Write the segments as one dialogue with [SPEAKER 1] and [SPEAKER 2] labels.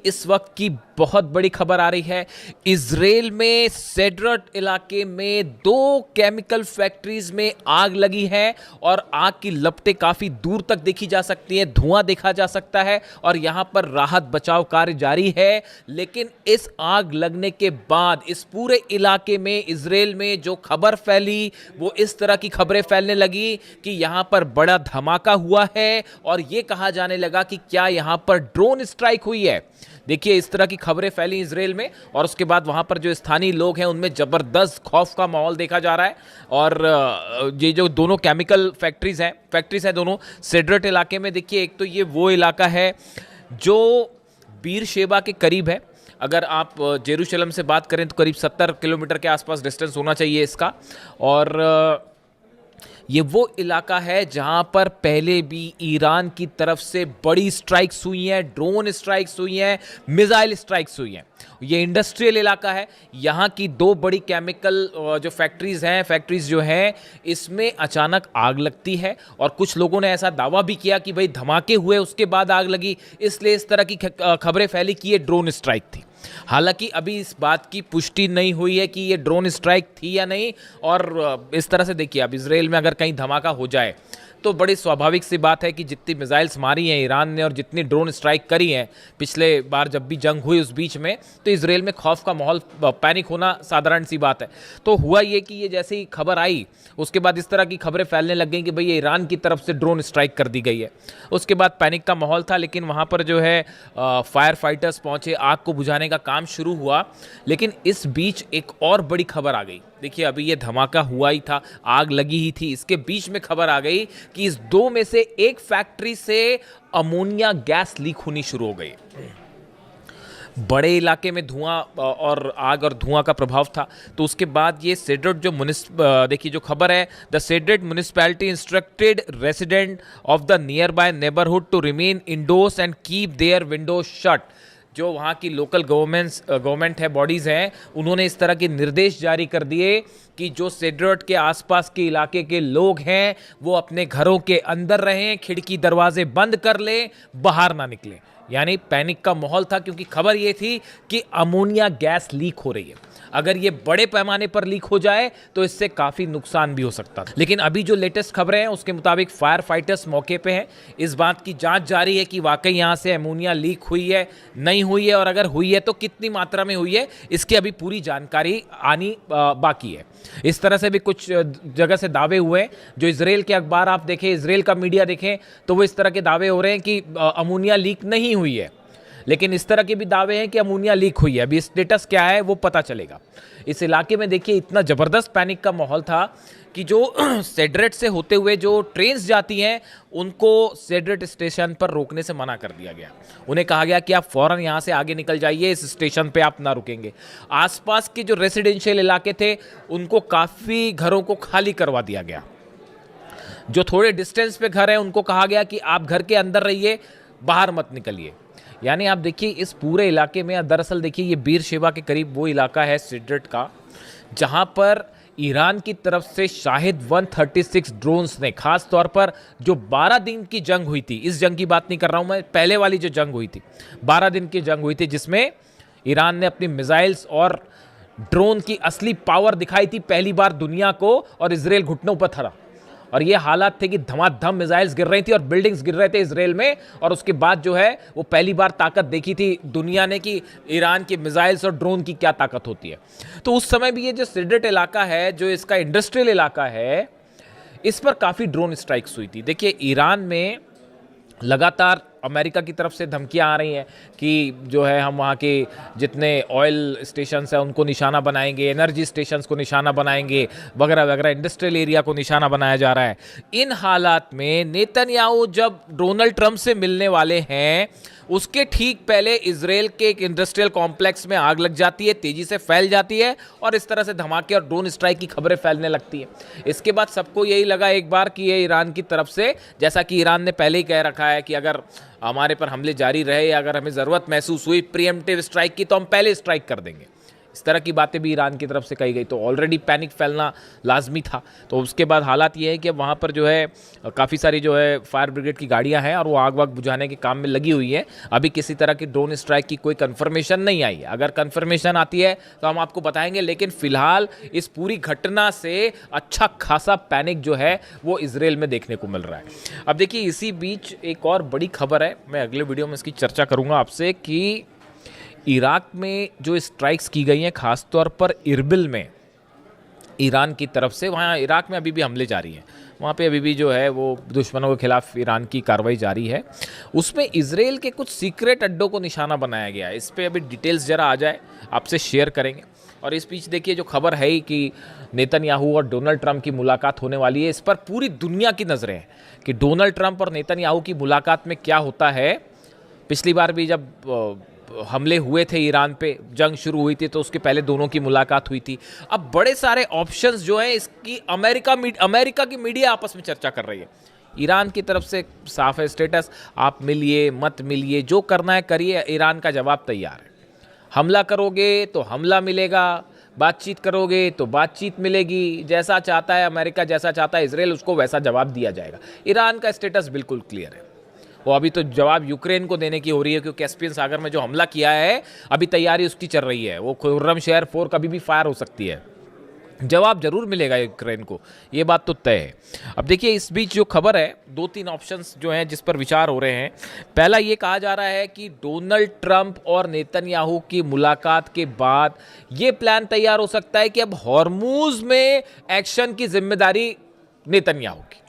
[SPEAKER 1] इस वक्त की बहुत बड़ी खबर आ रही है। इजराइल में सेड्रट इलाके में 2 केमिकल फैक्ट्रीज में आग लगी है और आग की लपटें काफी दूर तक देखी जा सकती हैं, धुआं देखा जा सकता है और यहां पर राहत बचाव कार्य जारी है। लेकिन इस आग लगने के बाद इस पूरे इलाके में इजराइल में जो खबर फैली वो इस तरह की खबरें फैलने लगी कि यहां पर बड़ा धमाका हुआ है और यह कहा जाने लगा कि क्या यहां पर ड्रोन स्ट्राइक हुई है। देखिए, इस तरह की खबरें फैली इजराइल में और उसके बाद वहां पर जो स्थानीय लोग हैं उनमें जबरदस्त खौफ का माहौल देखा जा रहा है। और ये जो दोनों केमिकल फैक्ट्रीज हैं दोनों सेड्रट इलाके में। देखिए, एक तो ये वो इलाका है जो बीर शेबा के करीब है। अगर आप जेरूशलम से बात करें तो करीब 70 किलोमीटर के आसपास डिस्टेंस होना चाहिए इसका। और ये वो इलाका है जहां पर पहले भी ईरान की तरफ से बड़ी स्ट्राइक्स हुई हैं, ड्रोन स्ट्राइक्स हुई हैं, मिसाइल स्ट्राइक्स हुई हैं। ये इंडस्ट्रियल इलाका है। यहाँ की 2 बड़ी केमिकल जो फैक्ट्रीज जो हैं इसमें अचानक आग लगती है और कुछ लोगों ने ऐसा दावा भी किया कि भाई धमाके हुए उसके बाद आग लगी, इसलिए इस तरह की खबरें फैली कि ये ड्रोन स्ट्राइक थी। हालांकि अभी इस बात की पुष्टि नहीं हुई है कि ये ड्रोन स्ट्राइक थी या नहीं। और इस तरह से देखिए, अब इजराइल में अगर कहीं धमाका हो जाए तो बड़ी स्वाभाविक सी बात है कि जितनी मिसाइल्स मारी हैं ईरान ने और जितनी ड्रोन स्ट्राइक करी हैं पिछले बार जब भी जंग हुई उस बीच में, तो इजराइल में खौफ का माहौल, पैनिक होना साधारण सी बात है। तो हुआ ये कि ये जैसे ही खबर आई उसके बाद इस तरह की खबरें फैलने लग गई कि भाई ये ईरान की तरफ से ड्रोन स्ट्राइक कर दी गई है। उसके बाद पैनिक का माहौल था, लेकिन वहाँ पर जो है फायर फाइटर्स पहुँचे, आग को बुझाने का काम शुरू हुआ। लेकिन इस बीच एक और बड़ी खबर आ गई। देखिए, अभी ये धमाका हुआ ही था, आग लगी ही थी, इसके बीच में खबर आ गई कि इस 2 में से एक फैक्ट्री से अमोनिया गैस लीक होनी शुरू हो गई। बड़े इलाके में धुआं और आग और धुआं का प्रभाव था। तो उसके बाद ये सेड्रट जो देखिए जो खबर है, द सेड्रट municipality instructed resident of the nearby neighbourhood to remain indoors and keep their windows shut. जो वहाँ की लोकल गवर्नमेंट है, बॉडीज़ हैं, उन्होंने इस तरह के निर्देश जारी कर दिए कि जो सेड्रट के आसपास के इलाके के लोग हैं वो अपने घरों के अंदर रहें, खिड़की दरवाजे बंद कर लें, बाहर ना निकलें। यानी पैनिक का माहौल था क्योंकि खबर ये थी कि अमोनिया गैस लीक हो रही है। अगर ये बड़े पैमाने पर लीक हो जाए तो इससे काफ़ी नुकसान भी हो सकता था। लेकिन अभी जो लेटेस्ट खबरें हैं उसके मुताबिक फायर फाइटर्स मौके पे हैं। इस बात की जांच जारी है कि वाकई यहाँ से अमोनिया लीक हुई है, नहीं हुई है, और अगर हुई है तो कितनी मात्रा में हुई है, इसकी अभी पूरी जानकारी आनी बाकी है। इस तरह से भी कुछ जगह से दावे हुए हैं। जो इजराइल के अखबार आप देखें, इजराइल का मीडिया देखें, तो वो इस तरह के दावे हो रहे हैं कि अमोनिया लीक नहीं हुई है। लेकिन इस तरह के भी दावे हैं कि अमोनिया लीक हुई है। अभी स्टेटस क्या है वो पता चलेगा। इस इलाके में देखिए इतना ज़बरदस्त पैनिक का माहौल था कि जो सेड्रट से होते हुए जो ट्रेन्स जाती हैं उनको सेड्रट स्टेशन पर रोकने से मना कर दिया गया। उन्हें कहा गया कि आप फ़ौरन यहाँ से आगे निकल जाइए, इस स्टेशन पे आप ना रुकेंगे। आसपास के जो रेसिडेंशियल इलाके थे उनको काफ़ी घरों को खाली करवा दिया गया। जो थोड़े डिस्टेंस पे घर हैं उनको कहा गया कि आप घर के अंदर रहिए, बाहर मत निकलिए। यानी आप देखिए इस पूरे इलाके में, दरअसल देखिए ये बीर शेबा के करीब वो इलाका है सेड्रट का जहां पर ईरान की तरफ से शाहिद 136 ड्रोन्स ने, खास तौर पर जो 12 दिन की जंग हुई थी, इस जंग की बात नहीं कर रहा हूं मैं, पहले वाली जो जंग हुई थी 12 दिन की जंग हुई थी जिसमें ईरान ने अपनी मिसाइल्स और ड्रोन की असली पावर दिखाई थी पहली बार दुनिया को, और इजराइल घुटनों पर था। और ये हालात थे कि धमाधम मिसाइल्स गिर रही थी और बिल्डिंग्स गिर रहे थे इजराइल में। और उसके बाद जो है वो पहली बार ताकत देखी थी दुनिया ने कि ईरान की मिसाइल्स और ड्रोन की क्या ताकत होती है। तो उस समय भी ये जो सेड्रट इलाका है, जो इसका इंडस्ट्रियल इलाका है, इस पर काफ़ी ड्रोन स्ट्राइक्स हुई थी। देखिए, ईरान में लगातार अमेरिका की तरफ से धमकियां आ रही हैं कि जो है हम वहाँ के जितने ऑयल स्टेशंस हैं उनको निशाना बनाएंगे, एनर्जी स्टेशंस को निशाना बनाएंगे, वगैरह वगैरह, इंडस्ट्रियल एरिया को निशाना बनाया जा रहा है। इन हालात में नेतन्याहू जब डोनाल्ड ट्रंप से मिलने वाले हैं उसके ठीक पहले इजराइल के एक इंडस्ट्रियल कॉम्प्लेक्स में आग लग जाती है, तेजी से फैल जाती है और इस तरह से धमाके और ड्रोन स्ट्राइक की खबरें फैलने लगती हैं। इसके बाद सबको यही लगा एक बार कि ये ईरान की तरफ से, जैसा कि ईरान ने पहले ही कह रखा है कि अगर हमारे पर हमले जारी रहे या अगर हमें ज़रूरत महसूस हुई प्रीएम्प्टिव स्ट्राइक की तो हम पहले स्ट्राइक कर देंगे। इस तरह की बातें भी ईरान की तरफ से कही गई। तो ऑलरेडी पैनिक फैलना लाजमी था। तो उसके बाद हालात ये है कि अब वहाँ पर जो है काफ़ी सारी जो है फायर ब्रिगेड की गाड़ियाँ हैं और वो आग वाग बुझाने के काम में लगी हुई है। अभी किसी तरह की ड्रोन स्ट्राइक की कोई कन्फर्मेशन नहीं आई है। अगर कन्फर्मेशन आती है तो हम आपको बताएंगे, लेकिन फिलहाल इस पूरी घटना से अच्छा खासा पैनिक जो है वो इजराइल में देखने को मिल रहा है। अब देखिए, इसी बीच एक और बड़ी खबर है, मैं अगले वीडियो में इसकी चर्चा करूंगा आपसे, कि इराक में जो स्ट्राइक्स की गई हैं खासतौर पर इरबिल में ईरान की तरफ से, वहाँ इराक में अभी भी हमले जारी हैं, वहाँ पे अभी भी जो है वो दुश्मनों के खिलाफ ईरान की कार्रवाई जारी है। उसमें इजराइल के कुछ सीक्रेट अड्डों को निशाना बनाया गया है। इस पर अभी डिटेल्स ज़रा आ जाए आपसे शेयर करेंगे। और इस बीच देखिए, जो खबर है कि नेतन्याहू और डोनाल्ड ट्रंप की मुलाकात होने वाली है, इस पर पूरी दुनिया की नज़रें हैं कि डोनाल्ड ट्रंप और नेतन्याहू की मुलाकात में क्या होता है। पिछली बार भी जब हमले हुए थे ईरान पे, जंग शुरू हुई थी, तो उसके पहले दोनों की मुलाकात हुई थी। अब बड़े सारे ऑप्शंस जो हैं इसकी अमेरिका की मीडिया आपस में चर्चा कर रही है। ईरान की तरफ से साफ है स्टेटस, आप मिलिए मत मिलिए, जो करना है करिए, ईरान का जवाब तैयार है। हमला करोगे तो हमला मिलेगा, बातचीत करोगे तो बातचीत मिलेगी, जैसा चाहता है अमेरिका, जैसा चाहता है इजराइल, उसको वैसा जवाब दिया जाएगा। ईरान का स्टेटस बिल्कुल क्लियर है। वो अभी तो जवाब यूक्रेन को देने की हो रही है, क्योंकि कैस्पियन सागर में जो हमला किया है अभी तैयारी उसकी चल रही है। वो खुर्रमशहर 4 कभी भी फायर हो सकती है। जवाब जरूर मिलेगा यूक्रेन को, ये बात तो तय है। अब देखिए, इस बीच जो खबर है, 2-3 ऑप्शंस जो हैं जिस पर विचार हो रहे हैं। पहला ये कहा जा रहा है कि डोनाल्ड ट्रंप और नेतन्याहू की मुलाकात के बाद ये प्लान तैयार हो सकता है कि अब हॉर्मूज में एक्शन की जिम्मेदारी नेतन्याहू की।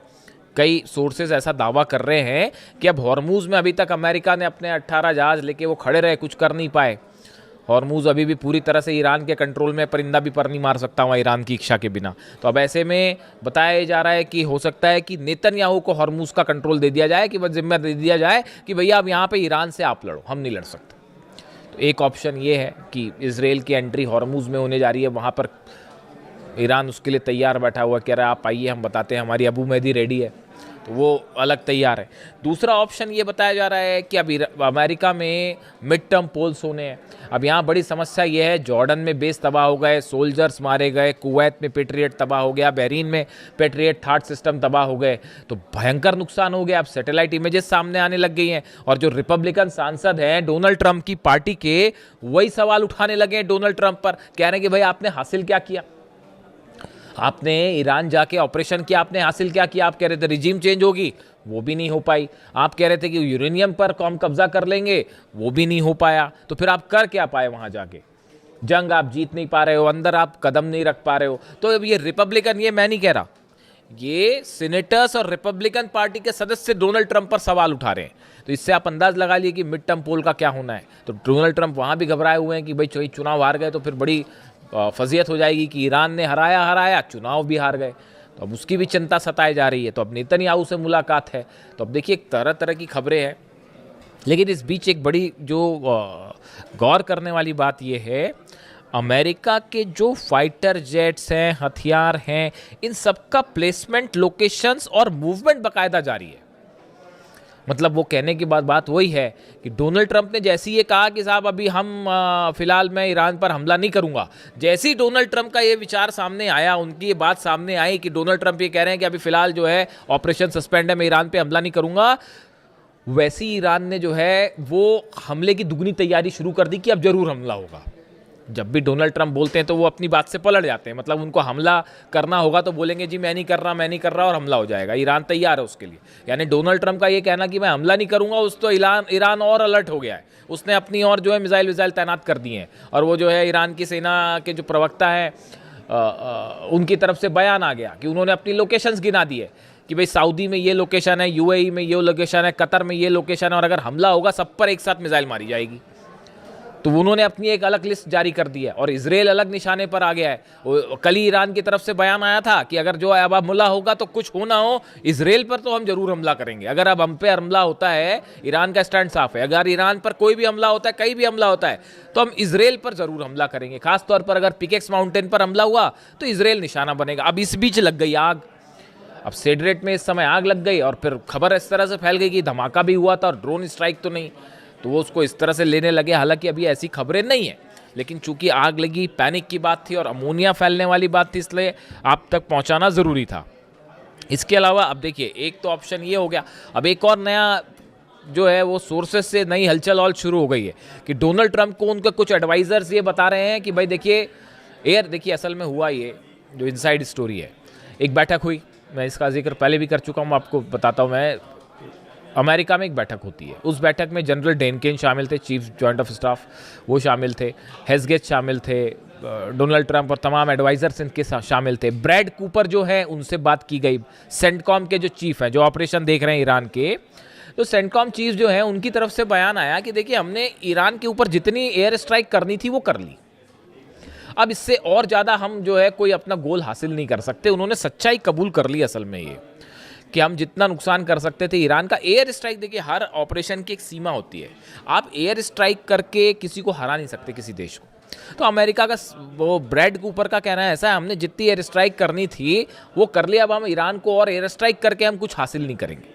[SPEAKER 1] कई सोर्सेज ऐसा दावा कर रहे हैं कि अब हॉर्मूज में अभी तक अमेरिका ने अपने 18 जहाज लेके वो खड़े रहे, कुछ कर नहीं पाए। हॉर्मूज अभी भी पूरी तरह से ईरान के कंट्रोल में, परिंदा भी पर नहीं मार सकता वहाँ ईरान की इच्छा के बिना। तो अब ऐसे में बताया जा रहा है कि हो सकता है कि नेतन्याहू को हॉर्मूज का कंट्रोल दे दिया जाए, कि बस जिम्मा दे दिया जाए कि भैया अब यहाँ पे ईरान से आप लड़ो, हम नहीं लड़ सकते। तो एक ऑप्शन ये है कि इजराइल की एंट्री हॉर्मूज में होने जा रही है, वहाँ पर ईरान उसके लिए तैयार बैठा हुआ, कह रहा है आप आइए, हम बताते हैं, हमारी अबू मेहदी रेडी है, तो वो अलग तैयार है। दूसरा ऑप्शन ये बताया जा रहा है कि अब अमेरिका में मिड टर्म पोल्स होने हैं। अब यहाँ बड़ी समस्या ये है, जॉर्डन में बेस तबाह हो गए, सोल्जर्स मारे गए, कुवैत में पेट्रियट तबाह हो गया, बहरीन में पेट्रियट थर्ड सिस्टम तबाह हो गए, तो भयंकर नुकसान हो गया। अब सैटेलाइट इमेजेस सामने आने लग गई हैं, और जो रिपब्लिकन सांसद हैं डोनाल्ड ट्रंप की पार्टी के, वही सवाल उठाने लगे हैं डोनाल्ड ट्रंप पर, कह रहे हैं कि भाई आपने हासिल क्या किया, आपने ईरान जाके ऑपरेशन किया, आपने हासिल क्या किया। आप कह रहे थे रिजीम चेंज होगी, वो भी नहीं हो पाई। आप कह रहे थे कि यूरेनियम पर हम कब्जा कर लेंगे, वो भी नहीं हो पाया। तो फिर आप कर क्या पाए वहां जाके? जंग आप जीत नहीं पा रहे हो, अंदर आप कदम नहीं रख पा रहे हो। तो अब ये रिपब्लिकन, ये मैं नहीं कह रहा, ये सीनेटर्स और रिपब्लिकन पार्टी के सदस्य डोनाल्ड ट्रंप पर सवाल उठा रहे हैं। तो इससे आप अंदाज लगा लिए कि मिड टर्म पोल का क्या होना है। तो डोनाल्ड ट्रंप वहां भी घबराए हुए हैं कि भाई चुनाव हार गए तो फिर बड़ी फजीयत हो जाएगी कि ईरान ने हराया, चुनाव भी हार गए, तो अब उसकी भी चिंता सताई जा रही है। तो अब नेतन्याहू से मुलाकात है। तो अब देखिए, तरह तरह की खबरें हैं, लेकिन इस बीच एक बड़ी जो गौर करने वाली बात यह है, अमेरिका के जो फाइटर जेट्स हैं, हथियार हैं, इन सबका प्लेसमेंट, लोकेशंस और मूवमेंट बाकायदा जारी है। मतलब वो कहने की बात वही है कि डोनाल्ड ट्रंप ने जैसे ये कहा कि साहब अभी हम फिलहाल मैं ईरान पर हमला नहीं करूंगा, जैसे ही डोनाल्ड ट्रंप का ये विचार सामने आया, उनकी ये बात सामने आई कि डोनाल्ड ट्रंप ये कह रहे हैं कि अभी फिलहाल जो है ऑपरेशन सस्पेंड है, मैं ईरान पे हमला नहीं करूंगा, वैसे ही ईरान ने जो है वो हमले की दुगनी तैयारी शुरू कर दी कि अब जरूर हमला होगा। जब भी डोनाल्ड ट्रंप बोलते हैं तो वो अपनी बात से पलट जाते हैं। मतलब उनको हमला करना होगा तो बोलेंगे जी मैं नहीं कर रहा, और हमला हो जाएगा। ईरान तैयार है उसके लिए। यानी डोनाल्ड ट्रंप का ये कहना कि मैं हमला नहीं करूंगा, उस तो ईरान और अलर्ट हो गया है। उसने अपनी और जो है मिसाइल तैनात कर दिए हैं, और वो जो है ईरान की सेना के जो प्रवक्ता है उनकी तरफ से बयान आ गया कि उन्होंने अपनी लोकेशंस गिना दी है कि भाई सऊदी में ये लोकेशन है, यूएई में ये लोकेशन है, कतर में ये लोकेशन है, और अगर हमला होगा सब पर एक साथ मिसाइल मारी जाएगी। तो उन्होंने अपनी एक अलग लिस्ट जारी कर दी है, और इजराइल अलग निशाने पर आ गया है। कल ही ईरान की तरफ से बयान आया था कि अगर जो अब हमला होगा तो कुछ हो ना हो, इजराइल पर तो हम जरूर हमला करेंगे। अगर अब हम पे हमला होता है, ईरान का स्टैंड साफ है, अगर ईरान पर कोई भी हमला होता है, कहीं भी हमला होता है, तो हम इजराइल पर जरूर हमला करेंगे। खासतौर पर अगर पिकेक्स माउंटेन पर हमला हुआ तो इजराइल निशाना बनेगा। अब इस बीच लग गई आग। अब सेड्रेट में इस समय आग लग गई, और फिर खबर इस तरह से फैल गई कि धमाका भी हुआ था और ड्रोन स्ट्राइक तो नहीं, तो वो उसको इस तरह से लेने लगे। हालांकि अभी ऐसी खबरें नहीं है, लेकिन चूंकि आग लगी, पैनिक की बात थी और अमोनिया फैलने वाली बात थी, इसलिए आप तक पहुंचाना ज़रूरी था। इसके अलावा अब देखिए, एक तो ऑप्शन ये हो गया, अब एक और नया जो है वो सोर्सेस से नई हलचल और शुरू हो गई है कि डोनाल्ड ट्रंप को उनके कुछ एडवाइजर्स ये बता रहे हैं कि भाई देखिए असल में हुआ ये जो इनसाइड स्टोरी है, एक बैठक हुई, मैं इसका जिक्र पहले भी कर चुका हूँ, आपको बताता हूँ मैं। अमेरिका में एक बैठक होती है, उस बैठक में जनरल डेनकेन शामिल थे, चीफ जॉइंट ऑफ स्टाफ, वो शामिल थे, हेस्गेट शामिल थे, डोनाल्ड ट्रंप और तमाम एडवाइजर्स इनके शामिल थे। ब्रैड कूपर जो है उनसे बात की गई, सेंटकॉम के जो चीफ हैं, जो ऑपरेशन देख रहे हैं ईरान के, तो सेंटकॉम चीफ जो है उनकी तरफ से बयान आया कि देखिए हमने ईरान के ऊपर जितनी एयर स्ट्राइक करनी थी वो कर ली, अब इससे और ज़्यादा हम जो है कोई अपना गोल हासिल नहीं कर सकते। उन्होंने सच्चाई कबूल कर ली असल में ये कि हम जितना नुकसान कर सकते थे ईरान का। एयर स्ट्राइक, देखिए हर ऑपरेशन की एक सीमा होती है, आप एयर स्ट्राइक करके किसी को हरा नहीं सकते, किसी देश को। तो अमेरिका का वो ब्रैड कूपर का कहना है ऐसा है, हमने जितनी एयर स्ट्राइक करनी थी वो कर लिया, अब हम ईरान को और एयर स्ट्राइक करके हम कुछ हासिल नहीं करेंगे।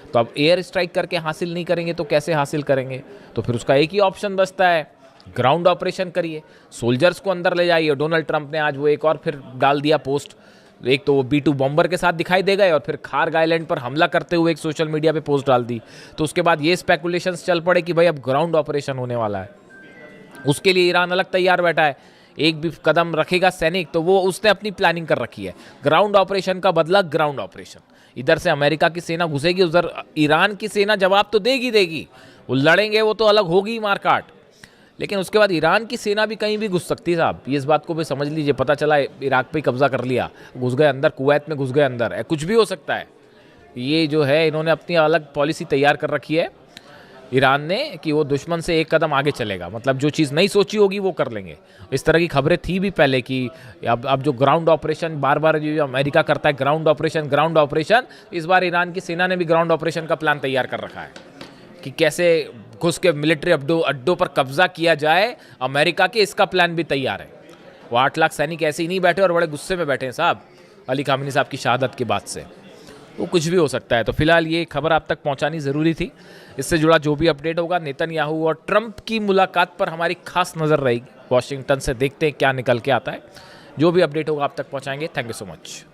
[SPEAKER 1] तो अब एयर स्ट्राइक करके हासिल नहीं करेंगे तो कैसे हासिल करेंगे? तो फिर उसका एक ही ऑप्शन बचता है, ग्राउंड ऑपरेशन करिए, सोल्जर्स को अंदर ले जाइए। डोनाल्ड ट्रंप ने आज वो एक और फिर डाल दिया पोस्ट, एक तो वो B-2 बॉम्बर के साथ दिखाई दे गए और फिर खार्ग आइलैंड पर हमला करते हुए एक सोशल मीडिया पे पोस्ट डाल दी। तो उसके बाद ये स्पेकुलेशंस चल पड़े कि भाई अब ग्राउंड ऑपरेशन होने वाला है, उसके लिए ईरान अलग तैयार बैठा है। एक भी कदम रखेगा सैनिक तो वो उसने अपनी प्लानिंग कर रखी है, ग्राउंड ऑपरेशन का बदला ग्राउंड ऑपरेशन। इधर से अमेरिका की सेना घुसेगी, उधर ईरान की सेना जवाब तो देगी, वो लड़ेंगे, वो तो अलग होगी मारकाट, लेकिन उसके बाद ईरान की सेना भी कहीं भी घुस सकती है साहब, ये इस बात को भी समझ लीजिए। पता चला इराक पे कब्जा कर लिया, घुस गए अंदर, कुवैत में घुस गए अंदर, कुछ भी हो सकता है। ये जो है इन्होंने अपनी अलग पॉलिसी तैयार कर रखी है ईरान ने कि वो दुश्मन से एक कदम आगे चलेगा, मतलब जो चीज़ नहीं सोची होगी वो कर लेंगे। इस तरह की खबरें थी भी पहले कि अब जो ग्राउंड ऑपरेशन बार बार जो अमेरिका करता है, ग्राउंड ऑपरेशन, इस बार ईरान की सेना ने भी ग्राउंड ऑपरेशन का प्लान तैयार कर रखा है कि कैसे घुस के मिलिट्री अड्डों पर कब्जा किया जाए अमेरिका के, इसका प्लान भी तैयार है। वो 8 लाख सैनिक ऐसे ही नहीं बैठे और बड़े गुस्से में बैठे हैं साहब अली खामेनी साहब की शहादत के बाद से, वो कुछ भी हो सकता है। तो फिलहाल ये खबर आप तक पहुंचानी ज़रूरी थी। इससे जुड़ा जो भी अपडेट होगा, नेतन्याहू और ट्रंप की मुलाकात पर हमारी खास नज़र रहेगी वाशिंगटन से, देखते हैं क्या निकल के आता है। जो भी अपडेट होगा आप तक पहुंचाएंगे। Thank you so much.